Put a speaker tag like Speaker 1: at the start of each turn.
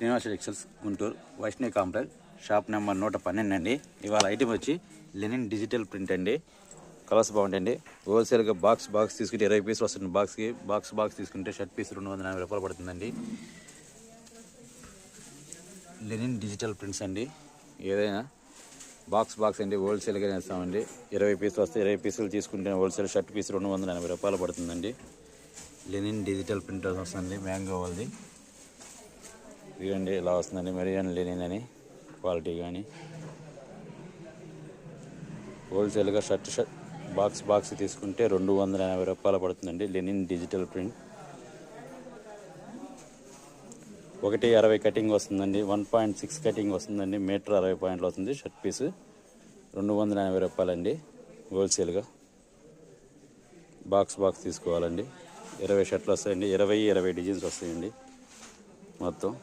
Speaker 1: Srinivasa textiles Guntur Vaishnavi complex shop number 112 అండి. ఇవాళ item వచ్చి లెనిన్ డిజిటల్ ప్రింట్ అండి. కలర్స్ బాగుంటాయండి. హోల్సేల్గా బాక్స్ తీసుకుంటే 20 పీసులు వస్తుంది. బాక్స్కి బాక్స్ తీసుకుంటే షర్ట్ పీస్ 240 రూపాయలు పడుతుందండి. లెనిన్ డిజిటల్ ప్రింట్స్ అండి. ఏదైనా బాక్స్ అండి హోల్సేల్గా వేస్తామండి. 20 పీసులు వస్తాయి. 20 పీసులు తీసుకుంటే హోల్సేల్ షర్ట్ పీస్ 280 రూపాయలు పడుతుందండి. లెనిన్ డిజిటల్ ప్రింట్ వస్తుంది మ్యాంగో వాళ్ళది. ఇదండి ఇలా వస్తుందండి. మెరియన్ లెనిన్ అని క్వాలిటీ కానీ హోల్సేల్గా షర్ట్ బాక్స్ తీసుకుంటే 280 రూపాయలు పడుతుందండి. లెనిన్ డిజిటల్ ప్రింట్ 1.60 కటింగ్ వస్తుందండి. 1.6 కటింగ్ వస్తుందండి. మీటర్ 60 పాయింట్లు వస్తుంది. షర్ట్ పీస్ 280 రూపాయలండి. హోల్సేల్గా బాక్స్ తీసుకోవాలండి. 20 షర్ట్లు వస్తాయండి. 20 డిజైన్స్ వస్తాయండి మొత్తం.